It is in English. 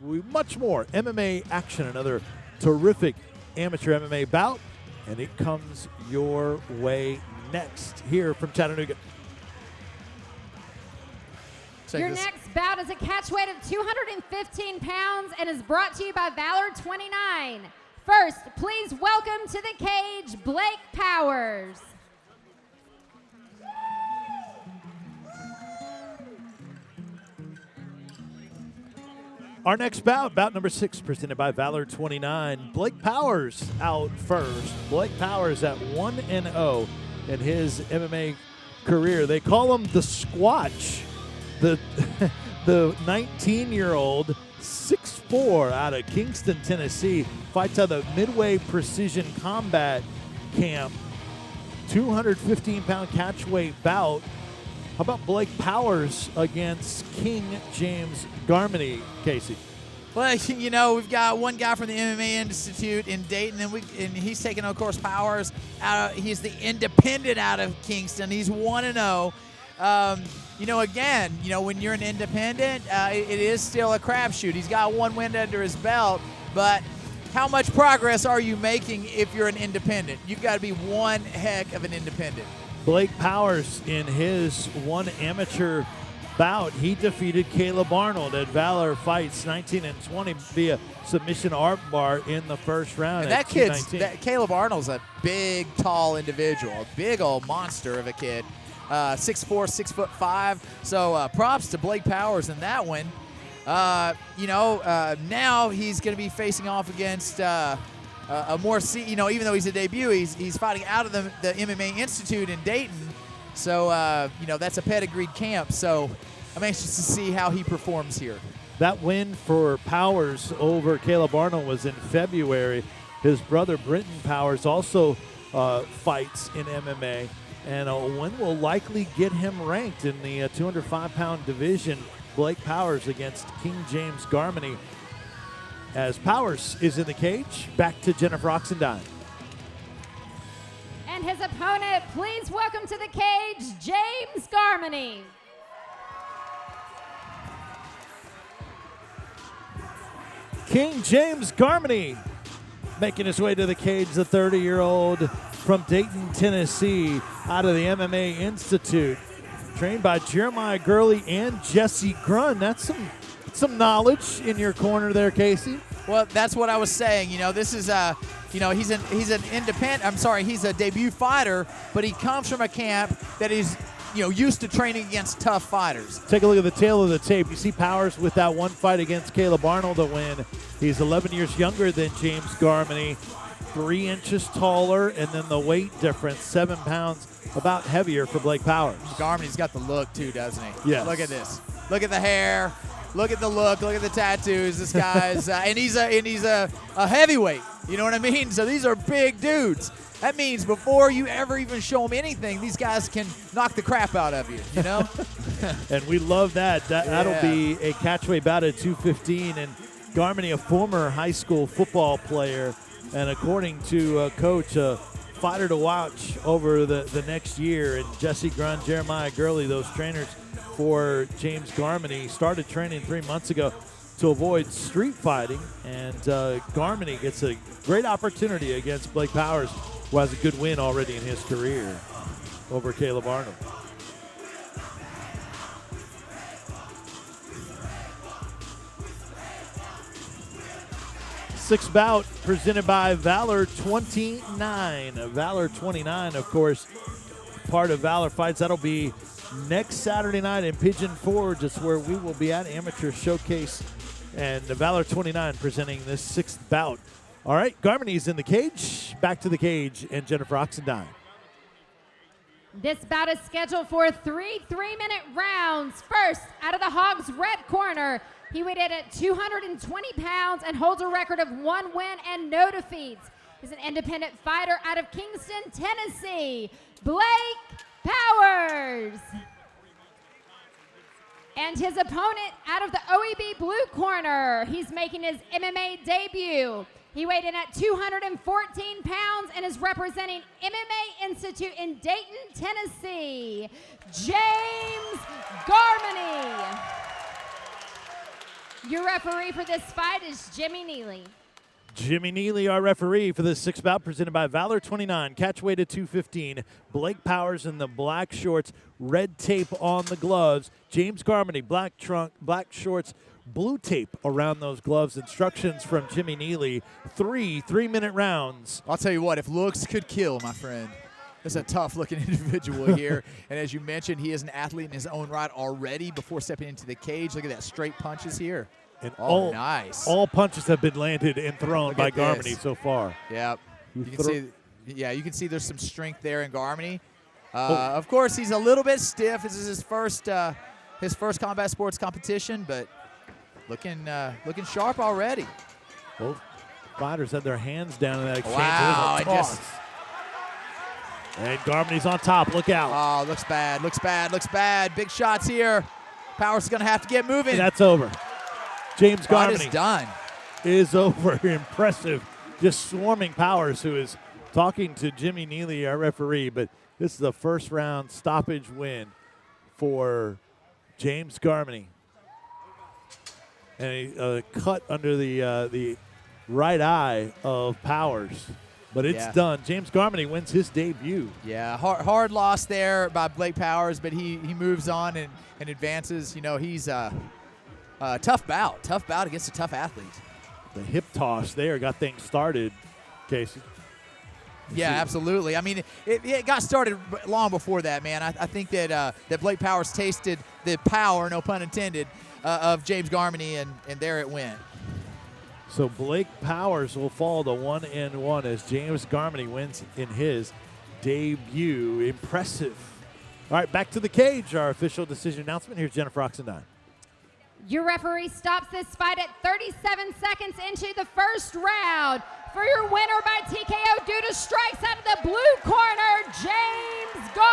much more MMA action, another terrific amateur MMA bout, and it comes your way next here from Chattanooga. Your next bout is a catch weight of 215 pounds and is brought to you by Valor 29. First, please welcome to the cage, Blake Powers. Our next bout, bout number 6, presented by Valor 29. Blake Powers out first. Blake Powers at 1-0 in his MMA career. They call him the Squatch. The 19-year-old, 6'4", out of Kingston, Tennessee, fights out of the Midway Precision Combat Camp. 215-pound catchweight bout. How about Blake Powers against King James Garmany, Casey? Well, you know, we've got one guy from the MMA Institute in Dayton, and he's taking, of course, Powers out. He's the independent out of Kingston. He's 1-0. You know, again, you know, when you're an independent, it is still a crapshoot. He's got one win under his belt, but how much progress are you making if you're an independent? You've got to be one heck of an independent. Blake Powers, in his one amateur bout, he defeated Caleb Arnold at Valor Fights 19 and 20 via submission armbar in the first round. And Caleb Arnold's a big, tall individual, a big old monster of a kid, 6'4", 6'5". So props to Blake Powers in that one. Now he's going to be facing off against a more, even though he's a debut, he's fighting out of the MMA Institute in Dayton. So, that's a pedigreed camp. So I'm anxious to see how he performs here. That win for Powers over Caleb Arnold was in February. His brother, Brenton Powers, also fights in MMA. And a win will likely get him ranked in the 205-pound division. Blake Powers against King James Garmany. As Powers is in the cage, back to Jennifer Oxendine. And his opponent, please welcome to the cage, James Garmany. King James Garmany making his way to the cage, the 30-year-old from Dayton, Tennessee, out of the MMA Institute. Trained by Jeremiah Gurley and Jesse Grunn. That's some knowledge in your corner there, Casey. Well, that's what I was saying. This is he's an independent. I'm sorry, he's a debut fighter, but he comes from a camp that is used to training against tough fighters. Take a look at the tail of the tape. You see Powers with that one fight against Caleb Arnold to win. He's 11 years younger than James Garmany, 3 inches taller, and then the weight difference, 7 pounds, about heavier for Blake Powers. Garmany's got the look too, doesn't he? Yes. Look at this. Look at the hair. Look at the look. Look at the tattoos. This guy's and he's a heavyweight. You know what I mean? So these are big dudes. That means before you ever even show them anything, these guys can knock the crap out of you. And we love that. That'll be a catchweight bout at 215. And Garmany, a former high school football player, and according to coach, a fighter to watch over the next year. And Jesse Grunn, Jeremiah Gurley, those trainers for James Garmany, started training 3 months ago to avoid street fighting. And Garmany gets a great opportunity against Blake Powers, who has a good win already in his career over Caleb Arnold. Sixth bout presented by Valor 29. Valor 29, of course, part of Valor Fights. That'll be next Saturday night in Pigeon Forge. It's where we will be at Amateur Showcase. And the Valor 29 presenting this sixth bout. All right, Garmany's in the cage. Back to the cage and Jennifer Oxendine. This bout is scheduled for 3 3-minute rounds. First, out of the Hogs red corner, he weighed in at 220 pounds and holds a record of 1 win and no defeats. He's an independent fighter out of Kingston, Tennessee, Blake Powers. And his opponent out of the OEB blue corner, he's making his MMA debut. He weighed in at 214 pounds and is representing MMA Institute in Dayton, Tennessee, James Garmany. Your referee for this fight is Jimmy Neely. Jimmy Neely, our referee for this sixth bout, presented by Valor 29, catch weight at 215. Blake Powers in the black shorts, red tape on the gloves. James Garmany, black trunk, black shorts, blue tape around those gloves. Instructions from Jimmy Neely, 3-minute rounds. I'll tell you what, if looks could kill, my friend. This is a tough-looking individual here. And as you mentioned, he is an athlete in his own right already before stepping into the cage. Look at that, straight punches here. And nice. All punches have been landed and thrown by Garmany this. so far. Yep. You can see there's some strength there in Garmany. Of course, he's a little bit stiff. This is his first combat sports competition, but looking sharp already. Both fighters had their hands down in that exchange. Wow, And Garmany's on top. Look out. Oh, looks bad. Big shots here. Powers is going to have to get moving. And that's over. James Garmany is done. Is over. Impressive. Just swarming Powers, who is talking to Jimmy Neely, our referee. But this is the first round stoppage win for James Garmany. And a cut under the right eye of Powers. But it's done. James Garmany wins his debut. Yeah, hard loss there by Blake Powers, but he moves on and advances. You know, he's tough bout against a tough athlete. The hip toss there got things started, Casey. Yeah, absolutely. I mean, it got started long before that, man. I think that Blake Powers tasted the power, no pun intended, of James Garmany, and there it went. So Blake Powers will fall to 1-1 as James Garmany wins in his debut. Impressive. All right, back to the cage. Our official decision announcement. Here's Jennifer Oxendine. Your referee stops this fight at 37 seconds into the first round. For your winner by TKO due to strikes out of the blue corner, James Garmany.